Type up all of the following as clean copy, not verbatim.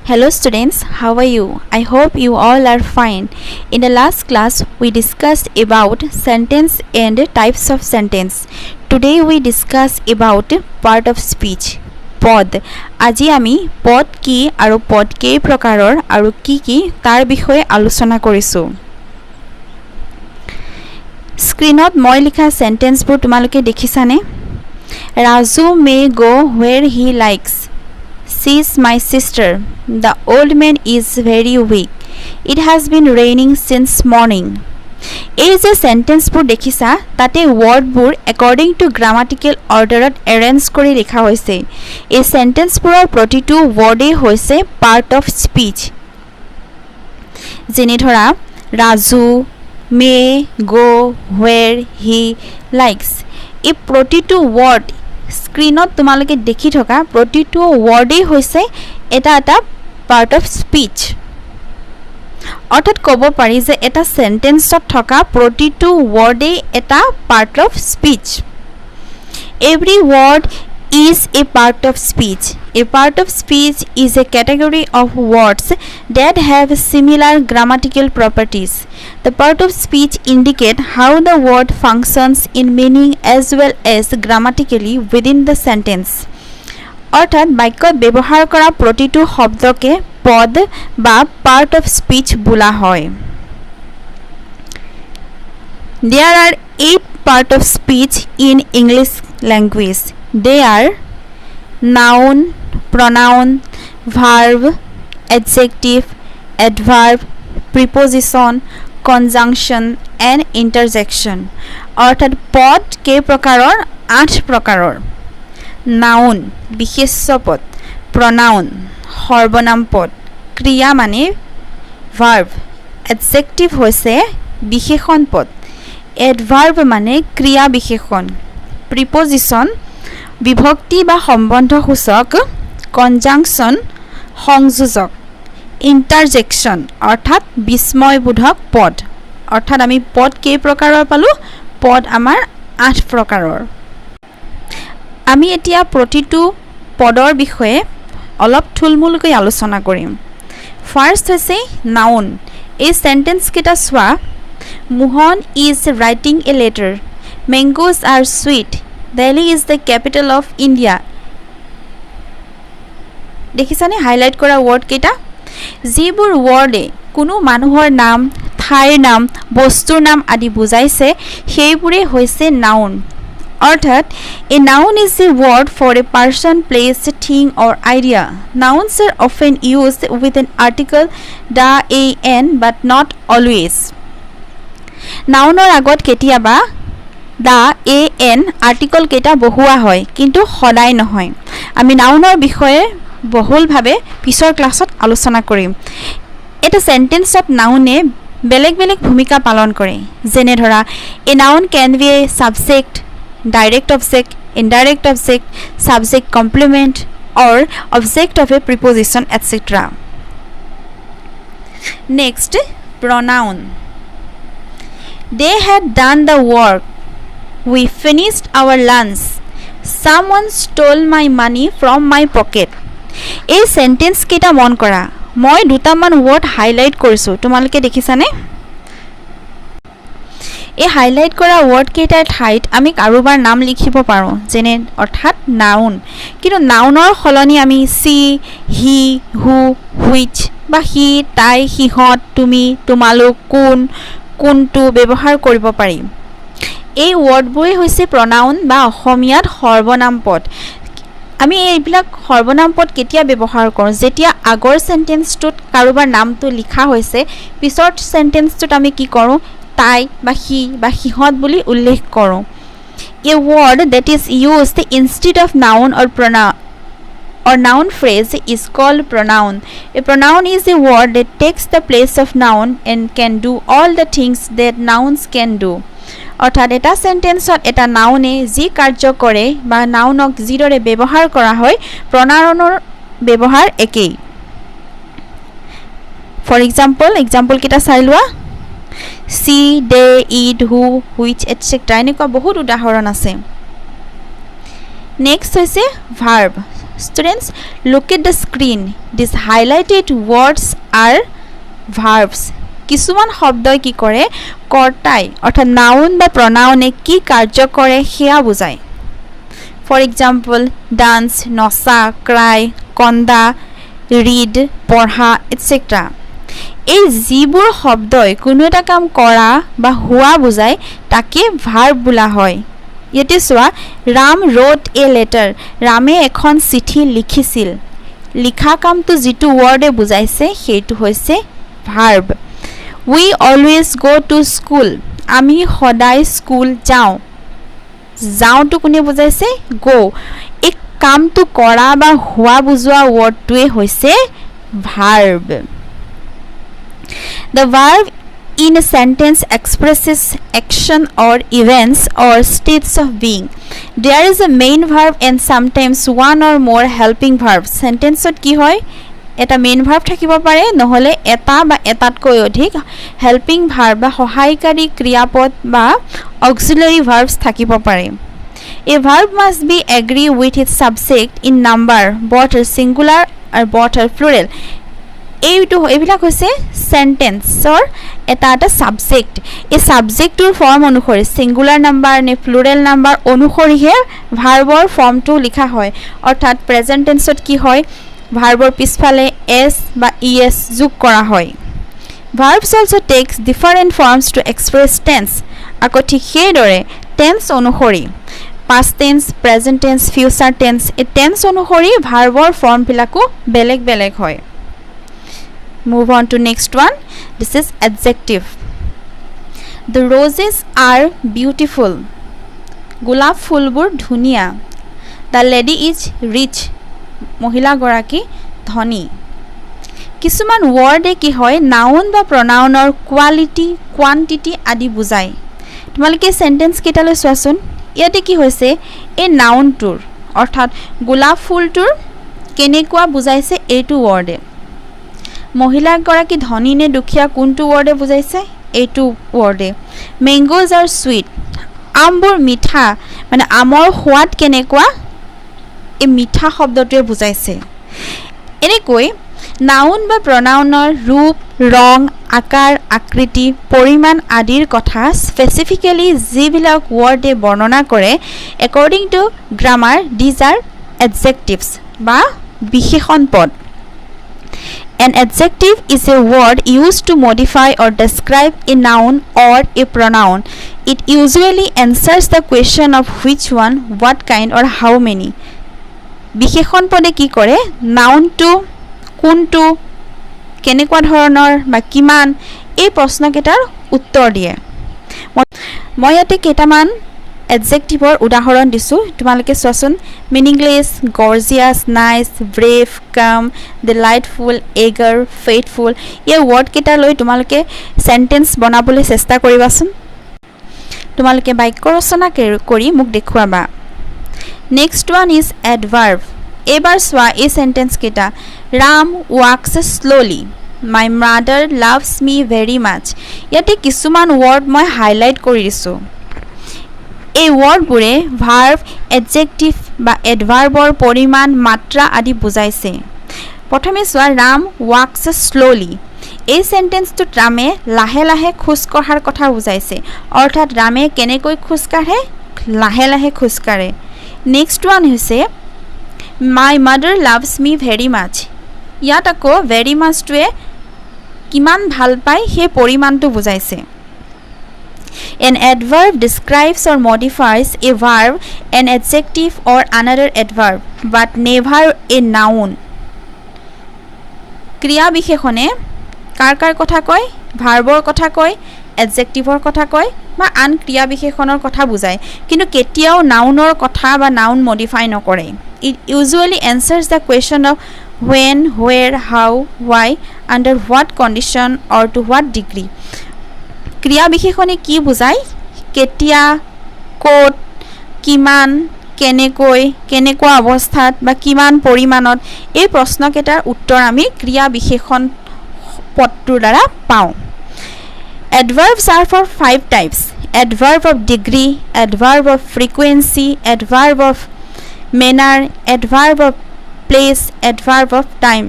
Hello students, how are you? I hope you all are fine. In the last class, we discussed about sentence and types of sentence. Today we discuss about part of speech. পদ আজি আমি পদ কি আৰু পদ কেই প্ৰকাৰৰ আৰু কি তাৰ বিষয়ে আলোচনা কৰিছো স্ক্ৰিনত মই লিখা সেন্টেন্সবোৰ তোমালোকে দেখিছানে ৰাজু মে গো where he likes She is my sister. The old man is very weak. It has been raining since morning. এই যে সেন্টেন্সবোৰ দেখিছা তাতে ওয়াৰ্ডবোৰ অ্যাকৰ্ডিং টু গ্ৰামাটিক্যাল অৰ্ডাৰত অ্যাৰেঞ্জ কৰি লিখা হৈছে এই সেন্টেন্সবোৰৰ প্ৰতিটো ওয়াৰ্ডে হৈছে পাৰ্ট অফ স্পিচ যেনে ধৰা ৰাজু মে গো where he likes এই প্ৰতিটো ওয়াৰ্ড স্ক্ৰিনত তোমালোকে দেখি থকা প্ৰতিটো ওয়াৰ্ডে হৈছে এটা পাৰ্ট অফ স্পিচ অৰ্থাৎ কব পাৰি যে এটা সেন্টেন্সত থকা প্ৰতিটো ওয়ার্ডে এটা part of speech every word is a part of speech. A part of speech is a category of words that have similar grammatical properties. The part of speech indicate how the word functions in meaning as well as grammatically within the sentence. অর্থাৎ বাক্যত ব্যৱহাৰ কৰা প্ৰতিটো শব্দকে পদ বা part of speech বোলা হয় There are 8 part of speech in English language. They are noun, pronoun, verb, adjective, adverb, preposition, conjunction and interjection. অর্থাৎ পদ কেই প্ৰকাৰৰ 8 প্ৰকাৰৰ noun বিশেষ্য পদ pronoun সৰ্বনাম পদ ক্ৰিয়া মানে verb adjective হৈছে বিশেষণ পদ adverb মানে ক্ৰিয়া বিশেষণ preposition বিভক্তি বা সম্বন্ধসূচক conjunction সংযোজক interjection অৰ্থাৎ বিস্ময়বোধক পদ অৰ্থাৎ আমি পদ কেই প্ৰকাৰৰ পালো পদ আমাৰ 8 প্ৰকাৰৰ আমি এতিয়া প্ৰতিটো পদৰ বিষয়ে অলপ থুলমুলকৈ আলোচনা কৰিম ফাৰ্স্ট হৈছে নাউন এই সেন্টেন্স কেটা সোৱা Mohan is writing a letter Mangoes are sweet Delhi is the capital of India দেখিছানে হাইলাইট কৰা ওয়াৰ্ড কেটা যিবোৰ ওয়াৰ্ডে কোনো মানুহৰ নাম ঠাইৰ নাম বস্তুৰ নাম আদি বুজাইছে সেইবোৰে হৈছে নাউন অৰ্থাৎ a noun is a word for a person place thing or idea nouns are often used with an article the an but not always নাউনৰ আগত কেতিয়াবা দা এ এন আৰ্টিকল কেটা বহুৱা হয় কিন্তু সদায় নহয় আমি নাউনৰ বিষয়ে বহুলভাৱে পিছৰ ক্লাছত আলোচনা কৰিম এটা সেন্টেন্সত নাউনে বেলেগ বেলেগ ভূমিকা পালন কৰে যেনে ধৰা a noun can be a subject direct object indirect object subject complement or object of a preposition etc next pronoun They had done the work. We finished our lunch. Someone stole my money from my pocket. এই sentence কেটা মন কৰা মই দুটামান word highlight কৰিছো তোমালোকে দেখিছানে এই হাইলাইট কৰা ওয়াৰ্ড কেটাৰ ঠাইত আমি কাৰোবাৰ নাম লিখিব পাৰো যেনে অৰ্থাৎ নাউন কিন্তু নাউনৰ খলনি আমি সি হি হু হুইচ বা হি তাই হিহত তুমি তোমালোক কোন কোনটো ব্যৱহাৰ কৰিব পাৰি এই ওয়াৰ্ডবোৰে হৈছে pronoun বা অসমীয়াত সৰ্বনাম পদ আমি এইবিলাক সৰ্বনাম পদ কেতিয়া ব্যৱহাৰ কৰোঁ যেতিয়া আগৰ সেন্টেন্সটোত কাৰোবাৰ নামটো লিখা হৈছে পিছৰ সেন্টেন্সটোত আমি কি কৰোঁ তাই বা হি বা হিহত বুলি উল্লেখ কৰোঁ a word that is used instead of noun or pronoun or noun phrase is called pronoun. A pronoun is a word that takes the place of noun and can do all the things that nouns can do. অর্থাৎ এটা সেন্টেন্সত এটা নাউনে যি কাৰ্য কৰে বা নাউনক যিদৰে ব্যৱহাৰ কৰা হয় pronounৰ ব্যৱহাৰ একেই ফৰ এক্সাম্পল কেটা চাই লোৱা সি দে ইট হু হুইচ এটসেট্ৰা এনেকুৱা বহুত উদাহৰণ আছে নেক্সট হৈছে verb Students, look at the screen. These highlighted words are verbs. কিছুমান শব্দই কি কৰে কৰ্তাই অৰ্থাৎ নাউন বা প্ৰনাউনে কি কাৰ্য কৰে সেয়া বুজায় ফৰ এক্সাম্পল ডান্স নচা ক্ৰাই কন্দা ৰিড পঢ়া এটসেট্ৰা এই যিবোৰ শব্দই কোনো এটা কাম কৰা বা হোৱা বুজায় তাকে ভাৰ্ব বোলা হয় ইয়াতে চোৱা ৰাম ৰোট এ লেটাৰ ৰামে এখন চিঠি লিখিছিল লিখা কামটো যিটো ৱৰ্ডে বুজাইছে সেইটো হৈছে verb We always go to school. আমি সদায় স্কুল যাওঁ যাওঁটো কোনে বুজাইছে go এই কামটো কৰা বা হোৱা বুজোৱা ৱৰ্ডটোৱে হৈছে verb. The verb in a sentence expresses action or events or states of being. There is a main verb and sometimes one or more helping verbs. Sentence ত কি হয় এটা মেইন ভাৰ্ব থাকিব পাৰে নহলে এটা বা এটাতকৈ অধিক হেল্পিং ভাৰ্ব বা সহায়কাৰী ক্ৰিয়াপদ বা অক্সিলাৰী ভাৰ্বছ থাকিব পাৰে a verb must be agree with its subject in number both singular আৰু বথ প্লুৰেল এইবিলাক হৈছে সেন্টেন্সৰ এটা সাবজেক্ট এই সাবজেক্টৰ ফৰ্ম অনুসৰি সিঙ্গুলাৰ নাম্বাৰ নে প্লুৰেল নাম্বাৰ অনুসৰিহে ভাৰ্বৰ ফৰ্মটো লিখা হয় অৰ্থাৎ প্ৰেজেন্ট টেন্সত কি হয় ভাৰ্বৰ পিছফালে s বা es যোগ কৰা হয় verbs also takes different forms to express tense আকৌ ঠিক সেইদৰে tense অনুসৰি past tense present tense future tense এই tense অনুসৰি ভাৰ্বৰ ফৰ্ম বিলাকো বেলেগ বেলেগ হয় move on to next one this is adjective the roses are beautiful গোলাপ ফুলবোৰ ধুনীয়া the lady is rich মহিলা গৰাকী ধনী কিছুমান ওয়াৰ্ডে কি হয় নাউন বা প্ৰনাউনৰ কোৱালিটি কোৱান্টিটি আদি বুজায় তোমালোকে সেন্টেন্স কেইটালৈ চোৱাচোন ইয়াতে কি হৈছে এই নাউনটোৰ অৰ্থাৎ গোলাপ ফুলটোৰ কেনেকুৱা বুজাইছে এইটো ওয়াৰ্ডে মহিলা গৰাকী ধনী নে দুখীয়া কোনটো ওয়াৰ্ডে বুজাইছে এইটো ওয়াৰ্ডে ম্যাঙ্গোজ আৰ সুইট আমবোৰ মিঠা মানে আমৰ সোৱাদ কেনেকুৱা এই মিঠা শব্দটোৱে বুজাইছে এনেকৈ নাউন বা প্ৰনাউনৰ ৰূপ ৰং আকাৰ আকৃতি পৰিমাণ আদিৰ কথা স্পেসিফিক্যালি যিবিলাক ওয়াৰ্ডে বৰ্ণনা কৰে according to grammar these are adjectives বা বিশেষণ পদ An adjective is a word used to modify or describe a noun or a pronoun. It usually answers the question of which one, what kind or how many. বিশেষণ পদে কি কৰে নাউনটো কোনটো কেনেকুৱা ধৰণৰ বা কিমান এই প্ৰশ্নকেইটাৰ উত্তৰ দিয়ে মই ইয়াতে কেইটামান এডজেক্টিভৰ উদাহৰণ দিছো তোমালোকে চোৱাচোন মিনিংলেছ গৰ্জিয়াছ নাইস ব্ৰেভ কাম ডিলাইটফুল এগাৰ ফেইথফুল এই ওয়াৰ্ড কেইটা লৈ তোমালোকে সেন্টেন্স বনাবলৈ চেষ্টা কৰিবাচোন তোমালোকে বাক্য ৰচনা কৰি মোক দেখুৱাবা Next one is adverb. এবাৰ সোৱা এই সেন্টেন্স কেটা Ram walks slowly. My mother loves me very much. ইয়াতে কিছুমান ওয়াৰ্ড মই হাইলাইট কৰি দিছো। এই ওয়াৰ্ডবোৰে ভাৰ্ব, এডজেক্টিভ বা এডভাৰ্বৰ পৰিমাণ, মাত্ৰা আদি বুজাইছে। প্ৰথমে সোৱা Ram walks slowly. এই সেন্টেন্সটোত ৰামে লাহে লাহে খোজ কঢ়াৰ কথা বুজাইছে। অৰ্থাৎ ৰামে কেনেকৈ খোজ কাঢ়ে? লাহে লাহে খোজ কাঢ়ে। Next one হৈছে My mother loves me very much. ইয়াত আকৌ very much টোৱে কিমান ভাল পায় সেই পৰিমাণটো বুজাইছে। An adverb describes or modifies a verb, an adjective or another adverb, but never a noun. ক্ৰিয়া বিশেষণে কাৰ কথা কয়? ভাৰ্বৰ কথা কয়, এডজেক্টিভৰ কথা কয় বা আন ক্ৰিয়া বিশেষণৰ কথা বুজায় কিন্তু কেতিয়াও নাউনৰ কথা বা নাউন মডিফাই নকৰে It usually answers the question of when, where, how, why, under what condition or to what degree ক্ৰিয়া বিশেষণে কি বুজায় কেতিয়া ক'ত কিমান কেনেকৈ কেনেকুৱা অৱস্থাত বা কিমান পৰিমাণত এই প্ৰশ্নকেইটাৰ উত্তৰ আমি ক্ৰিয়া বিশেষণ পদটোৰ দ্বাৰা পাওঁ Adverbs are for 5 types. Adverb of degree, adverb of frequency, adverb of manner, adverb of place adverb of time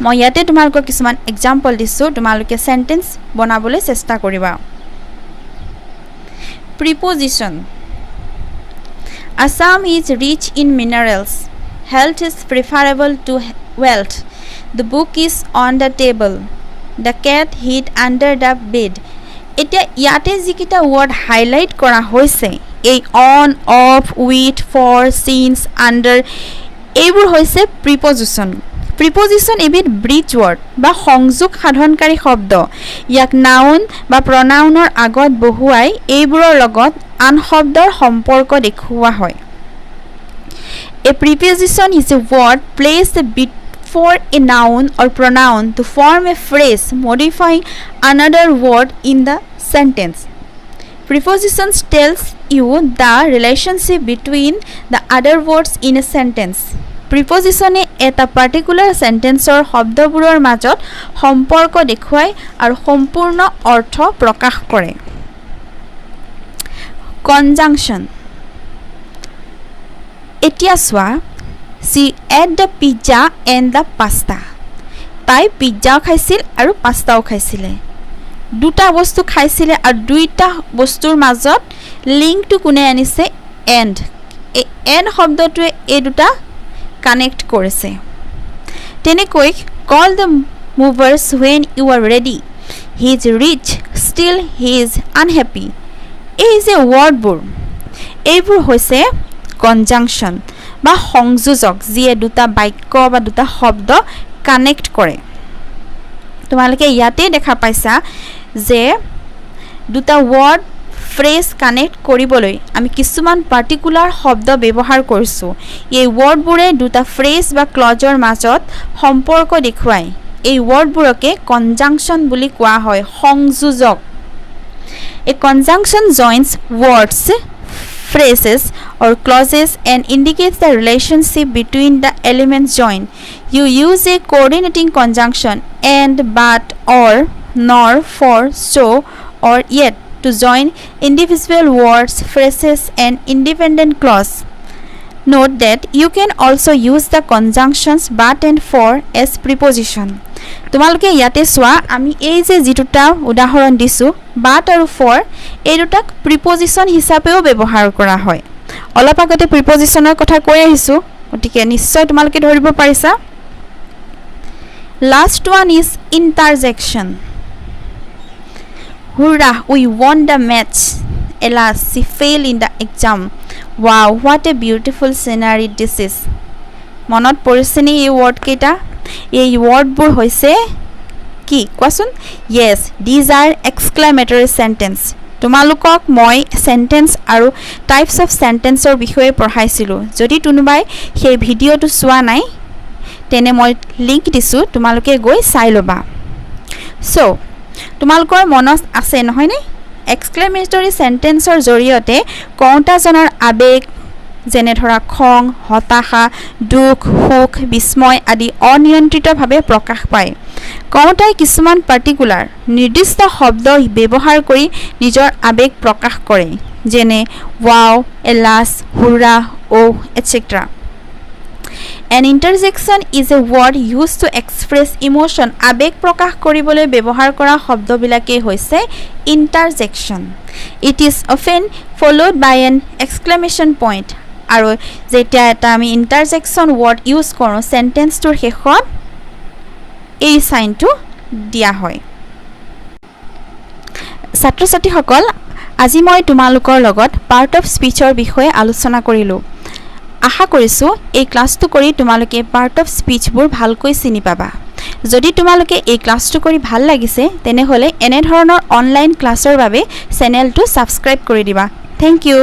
মই ইয়াতে তোমালোকক কিছুমান এক্সাম্পল দিছোঁ তোমালোকে সেন্টেন্স বনাবলৈ চেষ্টা কৰিবা প্ৰিপজিশন Assam is rich in minerals. Health is preferable to wealth. The book is on the table. The cat hid under the bed. এতিয়া ইয়াতে যিকিটা ওয়ার্ড হাইলাইট কৰা হৈছে এই on off with for since under এইবোৰ হৈছে প্ৰিপজিশন প্ৰিপজিশন এবিধ ব্ৰিজ ওয়াৰ্ড বা সংযোগ সাধনকাৰী শব্দ ইয়াক নাউন বা প্ৰনাউনৰ আগত বহুৱাই এইবোৰৰ লগত আন শব্দৰ সম্পৰ্ক দেখুওৱা হয় A preposition is a word placed before a noun or pronoun to form a phrase modifying another word in the sentence. Prepositions tells you the relationship between the other words in a sentence. Preposition eta particular sentence or শব্দবোৰৰ মাজত সম্পৰ্ক দেখুৱায় আৰু সম্পূৰ্ণ অৰ্থ প্ৰকাশ কৰে Conjunction এতিয়া সোৱা she ate the pizza and the pasta তাই পিজ্জা খাইছিল আৰু পাস্তাও খাইছিলে দুটা বস্তু খাইছিলে আৰু দুইটা বস্তুৰ মাজত লিংকটো কোনে আনিছে এন্ড এই এন্ড শব্দটোৱে এই দুটা কানেক্ট কৰিছে তেনেকৈ call the movers when you are ready he is rich still he is unhappy এই যে ওয়াৰ্ডবোৰ এইবোৰ হৈছে কনজাংশন বা সংযোজক যিয়ে দুটা বাক্য বা দুটা শব্দ কানেক্ট কৰে তোমালোকে ইয়াতে দেখা পাইছা যে দুটা ওয়াৰ্ড ফ্ৰেজ কানেক্ট কৰিবলৈ আমি কিছুমান পাৰ্টিকুলাৰ শব্দ ব্যৱহাৰ কৰিছো এই ওয়াৰ্ডবোৰে দুটা ফ্ৰেজ বা ক্লজৰ মাজত সম্পৰ্ক দেখুৱায় এই ওয়াৰ্ডবোৰকে কনজাংশন বুলি কোৱা হয় সংযোজক A conjunction joins words, phrases or clauses and indicates the relationship between the elements joined. You use a coordinating conjunction and, but, or, nor, for, so, or yet to join individual words, phrases and independent clause. Note that you can also use the conjunctions but and for as preposition. তোমালোকে ইয়াতে সোৱা আমি এই যে যেটা উদাহৰণ দিছো but আৰু for এই দুটাক প্ৰিপজিশন হিচাপেও ব্যৱহাৰ কৰা হয় অলপ আগতে প্ৰিপজিশনৰ কথা কৈ আহিছো গতিকে নিশ্চয় তোমালোকে ধৰিব পাৰিছা Last one is interjection. Hurrah, we won the match. Alas, she failed in the exam. Wow, what a beautiful scenery this is. মনত পৰিছেনে এই ওয়াৰ্ড কেইটা এই ওয়াৰ্ডবোৰ হৈছে কি কোৱাচোন yes these are exclamatory sentence তোমালোকক মই সেন্টেন্স আৰু টাইপস অফ সেন্টেন্সৰ বিষয়ে পঢ়াইছিলো যদি কোনোবাই সেই ভিডিওটো চোৱা নাই তেনে মই লিংক দিছো তোমালোকে গৈ চাই লবা সো তোমালোকৰ মনত আছে নহয় নে এক্সক্লেমেটৰী সেন্টেন্সৰ জৰিয়তে কওঁতাজনৰ আবেগ যেনে ধৰা খং হতাশা দুখ সুখ বিস্ময় আদি অনিয়ন্ত্ৰিতভাৱে প্ৰকাশ পায় কওঁতাই কিছুমান পাৰ্টিকুলাৰ নিৰ্দিষ্ট শব্দ ব্যৱহাৰ কৰি নিজৰ আবেগ প্ৰকাশ কৰে যেনে wow alas hurrah oh etc An interjection is a word used to express emotion আবেগ প্ৰকাশ কৰিবলৈ ব্যৱহাৰ কৰা শব্দবিলাকে হৈছে interjection It is often followed by an exclamation point আৰু যেতিয়া এটা আমি interjection word ইউজ কৰো সেন্টেন্সটোৰ শেষত এই সাইনটো দিয়া হয় ছাত্ৰ ছাত্ৰীসকল আজি মই তোমালোকৰ লগত পাৰ্ট অফ স্পিচৰ বিষয়ে আলোচনা কৰিলো আশা কৰিছো এই ক্লাসটো কৰি তোমালোকে পাৰ্ট অফ স্পিচবোৰ ভালকৈ চিনি পাবা যদি তোমালোকে এই ক্লাসটো কৰি ভাল লাগিছে তেনে হলে এনে ধৰণৰ অনলাইন ক্লাছৰ বাবে চেনেলটো সাবস্ক্ৰাইব কৰি দিবা থ্যাংক ইউ